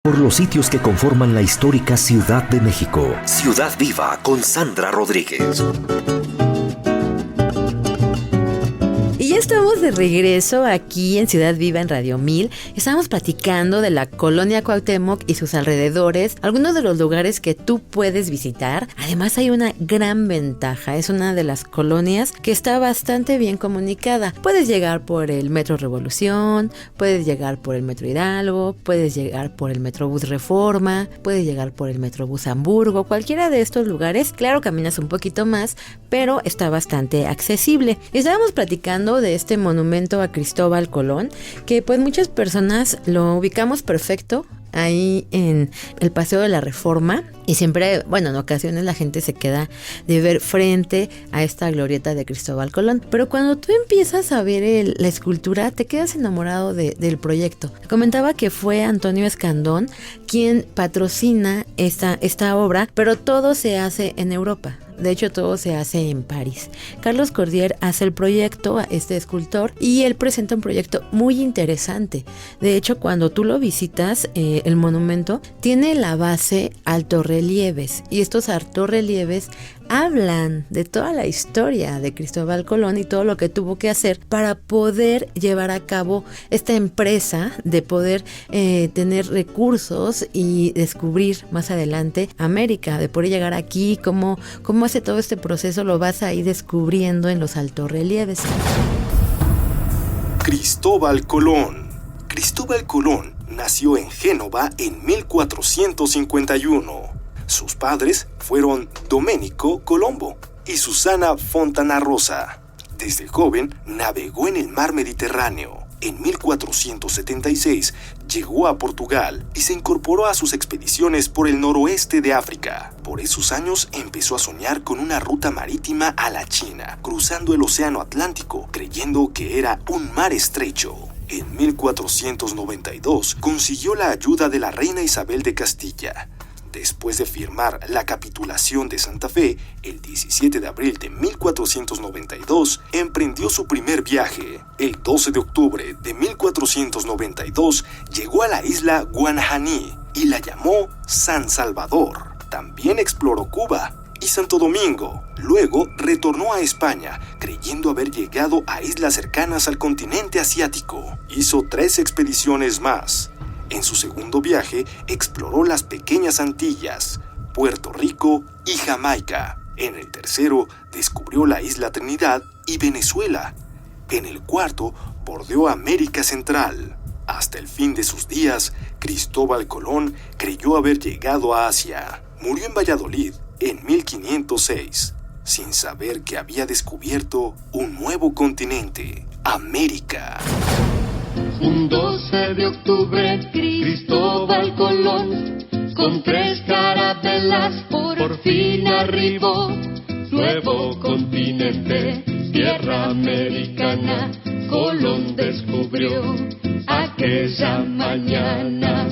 Por los sitios que conforman la histórica Ciudad de México. Ciudad Viva con Sandra Rodríguez. Y ya estamos de regreso aquí en Ciudad Viva en Radio 1000. Estamos platicando de la colonia Cuauhtémoc y sus alrededores, algunos de los lugares que tú puedes visitar. Además hay una gran ventaja, es una de las colonias que está bastante bien comunicada. Puedes llegar por el Metro Revolución, puedes llegar por el Metro Hidalgo, puedes llegar por el Metrobús Reforma, puedes llegar por el Metrobús Hamburgo, cualquiera de estos lugares. Claro, caminas un poquito más, pero está bastante accesible. Estábamos platicando de este monumento a Cristóbal Colón, que pues muchas personas lo ubicamos perfecto ahí en el Paseo de la Reforma, y siempre, bueno, en ocasiones la gente se queda de ver frente a esta glorieta de Cristóbal Colón, pero cuando tú empiezas a ver la escultura te quedas enamorado del proyecto. Comentaba que fue Antonio Escandón quien patrocina esta obra, pero todo se hace en Europa. De hecho, todo se hace en París. Carlos Cordier hace el proyecto, este escultor, y él presenta un proyecto muy interesante. De hecho, cuando tú lo visitas, el monumento tiene la base altorrelieves, y estos altorrelieves hablan de toda la historia de Cristóbal Colón y todo lo que tuvo que hacer para poder llevar a cabo esta empresa de poder tener recursos y descubrir más adelante América, de poder llegar aquí, cómo hace todo este proceso, lo vas a ir descubriendo en los altorrelieves. Cristóbal Colón. Cristóbal Colón nació en Génova en 1451. Sus padres fueron Domenico Colombo y Susana Fontana Rosa. Desde joven navegó en el mar Mediterráneo. En 1476 llegó a Portugal y se incorporó a sus expediciones por el noroeste de África. Por esos años empezó a soñar con una ruta marítima a la China, cruzando el Océano Atlántico, creyendo que era un mar estrecho. En 1492 consiguió la ayuda de la reina Isabel de Castilla. Después de firmar la capitulación de Santa Fe, el 17 de abril de 1492, emprendió su primer viaje. El 12 de octubre de 1492, llegó a la isla Guanajaní y la llamó San Salvador. También exploró Cuba y Santo Domingo. Luego retornó a España, creyendo haber llegado a islas cercanas al continente asiático. Hizo 3 expediciones más. En su segundo viaje, exploró las pequeñas Antillas, Puerto Rico y Jamaica. En el tercero, descubrió la isla Trinidad y Venezuela. En el cuarto, bordeó América Central. Hasta el fin de sus días, Cristóbal Colón creyó haber llegado a Asia. Murió en Valladolid en 1506, sin saber que había descubierto un nuevo continente, América. Un 12 de octubre, Cristóbal Colón, con 3 carabelas, por fin arribó. Nuevo continente, tierra americana, Colón descubrió aquella mañana.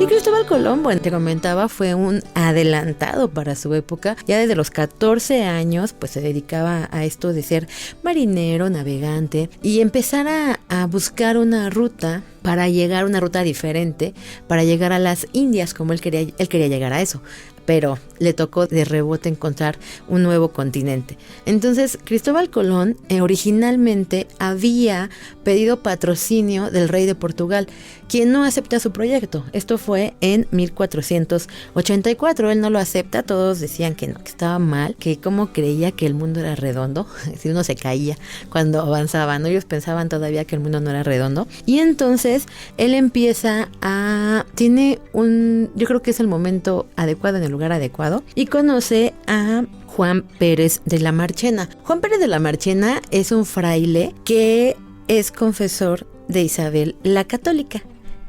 Y Cristóbal Colón, bueno, te comentaba, fue un adelantado para su época. Ya desde los 14 años, pues se dedicaba a esto de ser marinero, navegante, y empezar a buscar una ruta para llegar, una ruta diferente, para llegar a las Indias, como él quería llegar a eso. Pero le tocó de rebote encontrar un nuevo continente. Entonces, Cristóbal Colón originalmente había pedido patrocinio del rey de Portugal, quien no acepta su proyecto. Esto fue en 1484. Él no lo acepta, todos decían que no, que estaba mal, que cómo creía que el mundo era redondo, si uno se caía cuando avanzaba, ¿no? Ellos pensaban todavía que el mundo no era redondo. Y entonces, él empieza yo creo que es el momento adecuado en el lugar adecuado, y conoce a Juan Pérez de la Marchena. Juan Pérez de la Marchena es un fraile que es confesor de Isabel la Católica,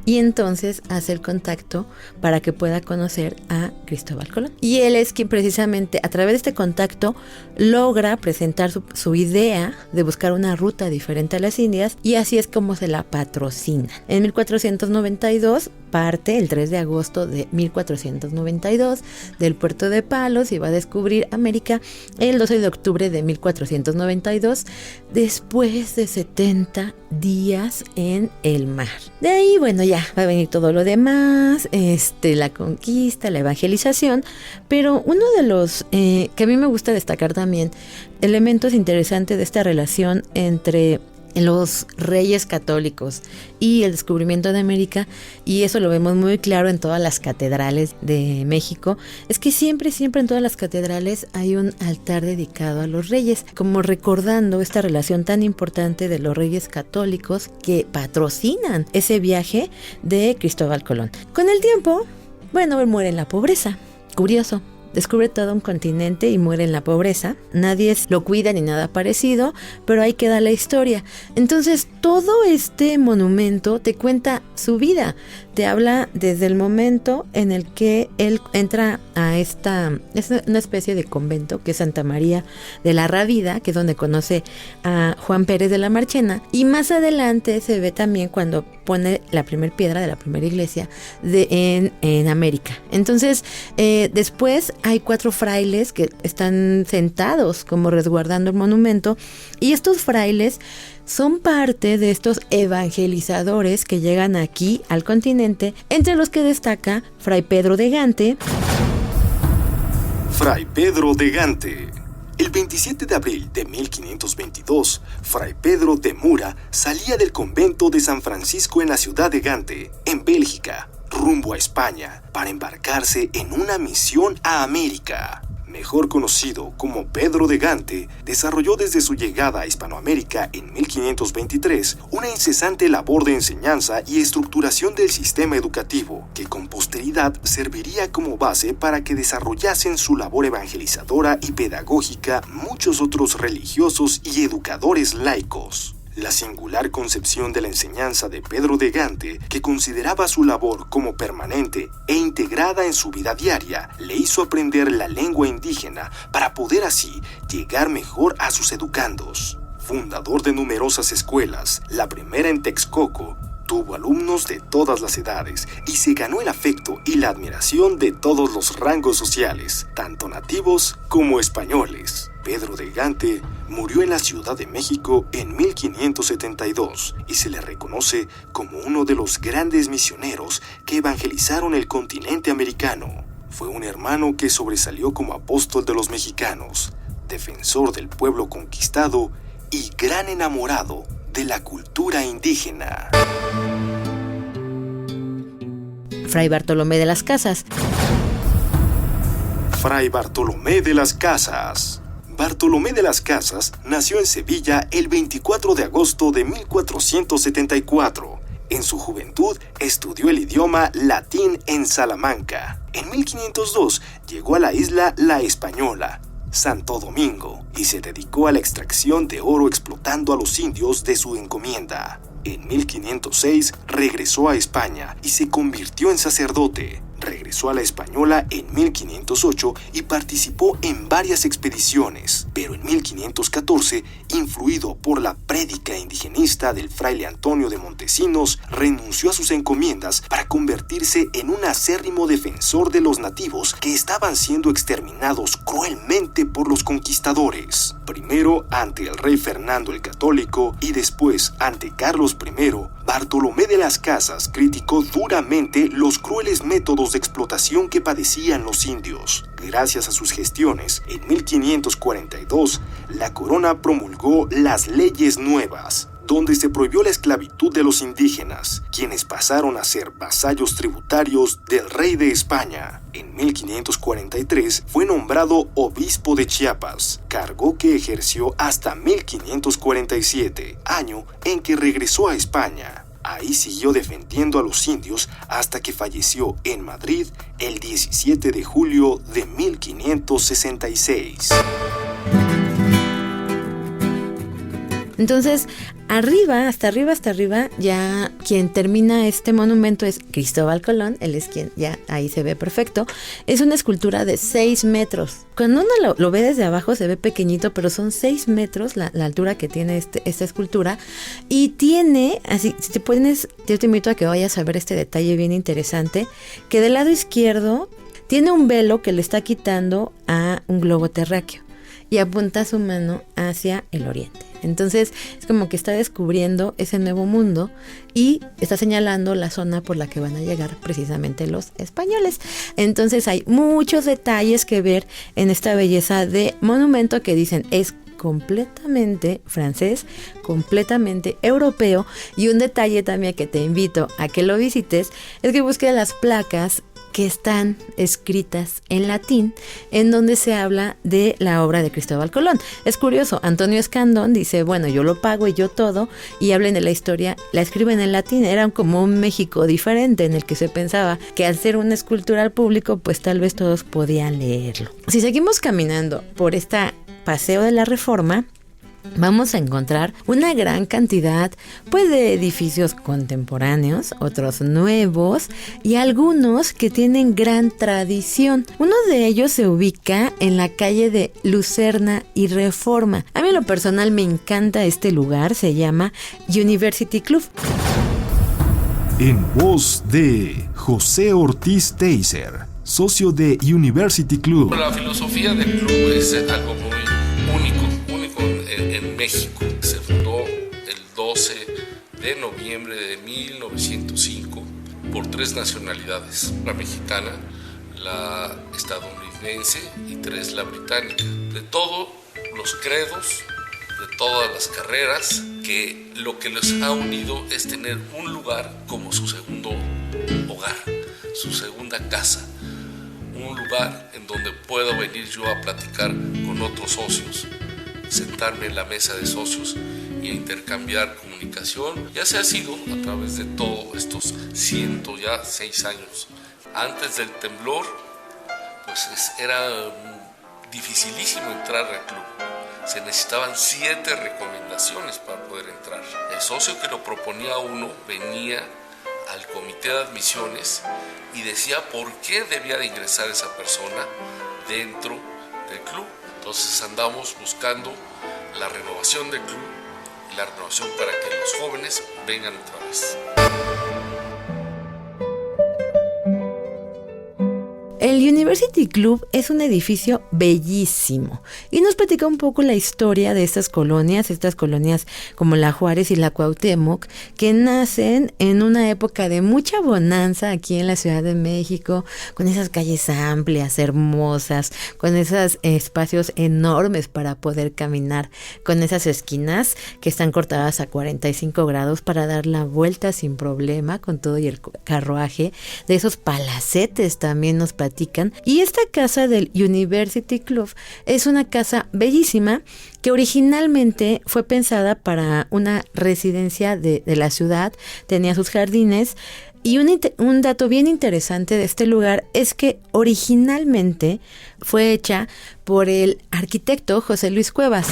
y entonces hace el contacto para que pueda conocer a Cristóbal Colón. Y él es quien precisamente a través de este contacto logra presentar su idea de buscar una ruta diferente a las Indias, y así es como se la patrocina. En 1492 parte el 3 de agosto de 1492 del puerto de Palos y va a descubrir América el 12 de octubre de 1492, después de 70 días en el mar. De ahí, bueno, ya va a venir todo lo demás, la conquista, la evangelización, pero uno de los que a mí me gusta destacar también, elementos interesantes de esta relación entre los reyes católicos y el descubrimiento de América, y eso lo vemos muy claro en todas las catedrales de México, es que siempre en todas las catedrales hay un altar dedicado a los reyes, como recordando esta relación tan importante de los reyes católicos que patrocinan ese viaje de Cristóbal Colón. Con el tiempo, bueno, él muere en la pobreza, curioso. Descubre todo un continente y muere en la pobreza. Nadie lo cuida ni nada parecido, pero ahí queda la historia. Entonces, todo este monumento te cuenta su vida. Te habla desde el momento en el que él entra a es una especie de convento que es Santa María de la Rábida, que es donde conoce a Juan Pérez de la Marchena. Y más adelante se ve también cuando pone la primera piedra de la primera iglesia en América. Entonces, después hay 4 frailes que están sentados como resguardando el monumento, y estos frailes son parte de estos evangelizadores que llegan aquí al continente, entre los que destaca Fray Pedro de Gante. Fray Pedro de Gante. El 27 de abril de 1522, Fray Pedro de Mura salía del convento de San Francisco en la ciudad de Gante, en Bélgica, rumbo a España, para embarcarse en una misión a América. Mejor conocido como Pedro de Gante, desarrolló desde su llegada a Hispanoamérica en 1523 una incesante labor de enseñanza y estructuración del sistema educativo, que con posteridad serviría como base para que desarrollasen su labor evangelizadora y pedagógica muchos otros religiosos y educadores laicos. La singular concepción de la enseñanza de Pedro de Gante, que consideraba su labor como permanente e integrada en su vida diaria, le hizo aprender la lengua indígena para poder así llegar mejor a sus educandos. Fundador de numerosas escuelas, la primera en Texcoco, tuvo alumnos de todas las edades y se ganó el afecto y la admiración de todos los rangos sociales, tanto nativos como españoles. Pedro de Gante murió en la Ciudad de México en 1572 y se le reconoce como uno de los grandes misioneros que evangelizaron el continente americano. Fue un hermano que sobresalió como apóstol de los mexicanos, defensor del pueblo conquistado y gran enamorado de la cultura indígena. Fray Bartolomé de las Casas. Fray Bartolomé de las Casas. Bartolomé de las Casas nació en Sevilla el 24 de agosto de 1474. En su juventud estudió el idioma latín en Salamanca. En 1502 llegó a la isla La Española, Santo Domingo, y se dedicó a la extracción de oro explotando a los indios de su encomienda. En 1506 regresó a España y se convirtió en sacerdote. Regresó a la Española en 1508 y participó en varias expediciones, pero en 1514, influido por la prédica indigenista del fraile Antonio de Montesinos, renunció a sus encomiendas para convertirse en un acérrimo defensor de los nativos que estaban siendo exterminados cruelmente por los conquistadores. Primero ante el rey Fernando el Católico y después ante Carlos I, Bartolomé de las Casas criticó duramente los crueles métodos de explotación que padecían los indios. Gracias a sus gestiones, en 1542, la corona promulgó las leyes nuevas, donde se prohibió la esclavitud de los indígenas, quienes pasaron a ser vasallos tributarios del rey de España. En 1543 fue nombrado obispo de Chiapas, cargo que ejerció hasta 1547, año en que regresó a España. Ahí siguió defendiendo a los indios hasta que falleció en Madrid el 17 de julio de 1566. Entonces, hasta arriba, ya quien termina este monumento es Cristóbal Colón. Él es quien, ya ahí se ve perfecto. Es una escultura de 6 metros. Cuando uno lo ve desde abajo se ve pequeñito, pero son 6 metros la altura que tiene esta escultura. Y tiene, así, si te pones, yo te invito a que vayas a ver este detalle bien interesante, que del lado izquierdo tiene un velo que le está quitando a un globo terráqueo y apunta su mano hacia el oriente. Entonces es como que está descubriendo ese nuevo mundo y está señalando la zona por la que van a llegar precisamente los españoles. Entonces hay muchos detalles que ver en esta belleza de monumento que dicen es completamente francés, completamente europeo. Y un detalle también que te invito a que lo visites es que busques las placas que están escritas en latín, en donde se habla de la obra de Cristóbal Colón. Es curioso, Antonio Escandón dice, bueno, yo lo pago y yo todo, y hablen de la historia, la escriben en latín. Era como un México diferente en el que se pensaba que al ser una escultura al público, pues tal vez todos podían leerlo. Si seguimos caminando por esta Paseo de la Reforma, vamos a encontrar una gran cantidad pues de edificios contemporáneos, otros nuevos y algunos que tienen gran tradición. Uno de ellos se ubica en la calle de Lucerna y Reforma. A mí en lo personal me encanta este lugar, se llama University Club. En voz de José Ortiz Teiser, socio de University Club. La filosofía del club es algo muy único en México. Se fundó el 12 de noviembre de 1905 por 3 nacionalidades, la mexicana, la estadounidense y 3 la británica, de todos los credos, de todas las carreras, que lo que les ha unido es tener un lugar como su segundo hogar, su segunda casa, un lugar en donde puedo venir yo a platicar con otros socios, sentarme en la mesa de socios y a intercambiar comunicación. Ya se ha sido a través de todos estos 106 años. Antes del temblor, pues era dificilísimo entrar al club. Se necesitaban 7 recomendaciones para poder entrar. El socio que lo proponía uno venía al comité de admisiones y decía por qué debía de ingresar esa persona dentro del club. Entonces andamos buscando la renovación del club y la renovación para que los jóvenes vengan otra vez. El University Club es un edificio bellísimo y nos platica un poco la historia de estas colonias como la Juárez y la Cuauhtémoc, que nacen en una época de mucha bonanza aquí en la Ciudad de México, con esas calles amplias, hermosas, con esos espacios enormes para poder caminar, con esas esquinas que están cortadas a 45 grados para dar la vuelta sin problema con todo y el carruaje, de esos palacetes también nos platican. Y esta casa del University Club es una casa bellísima que originalmente fue pensada para una residencia de la ciudad, tenía sus jardines. Y un dato bien interesante de este lugar es que originalmente fue hecha por el arquitecto José Luis Cuevas.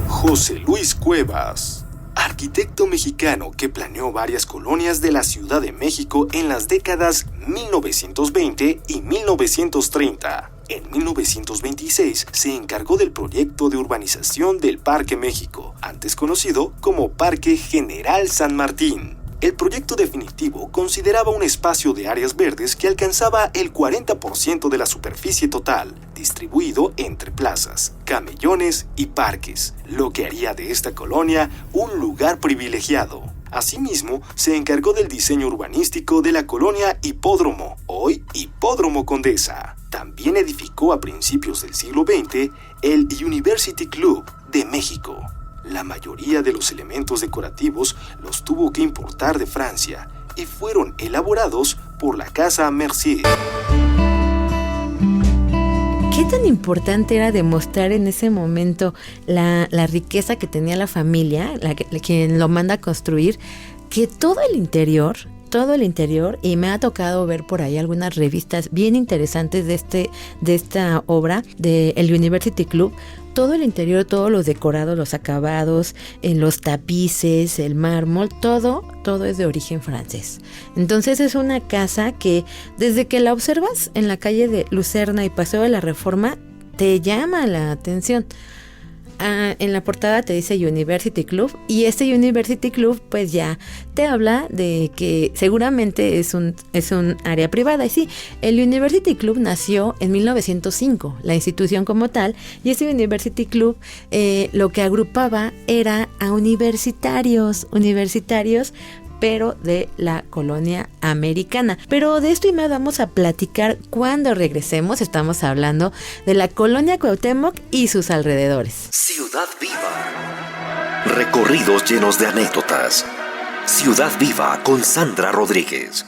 José Luis Cuevas, arquitecto mexicano que planeó varias colonias de la Ciudad de México en las décadas 1920 y 1930. En 1926 se encargó del proyecto de urbanización del Parque México, antes conocido como Parque General San Martín. El proyecto definitivo consideraba un espacio de áreas verdes que alcanzaba el 40% de la superficie total, distribuido entre plazas, camellones y parques, lo que haría de esta colonia un lugar privilegiado. Asimismo, se encargó del diseño urbanístico de la colonia Hipódromo, hoy Hipódromo Condesa. También edificó a principios del siglo XX el University Club de México. La mayoría de los elementos decorativos los tuvo que importar de Francia y fueron elaborados por la Casa Mercier. ¿Qué tan importante era demostrar en ese momento la riqueza que tenía la familia, quien lo manda a construir, que todo el interior, y me ha tocado ver por ahí algunas revistas bien interesantes de esta obra del University Club, todo el interior, todos los decorados, los acabados, en los tapices, el mármol, todo es de origen francés. Entonces es una casa que desde que la observas en la calle de Lucerna y Paseo de la Reforma, te llama la atención. En la portada te dice University Club, y este University Club pues ya te habla de que seguramente es un área privada. Y sí, el University Club nació en 1905, la institución como tal, y este University Club lo que agrupaba era a universitarios, pero de la colonia americana. Pero de esto y más vamos a platicar cuando regresemos. Estamos hablando de la colonia Cuauhtémoc y sus alrededores. Ciudad Viva. Recorridos llenos de anécdotas. Ciudad Viva con Sandra Rodríguez.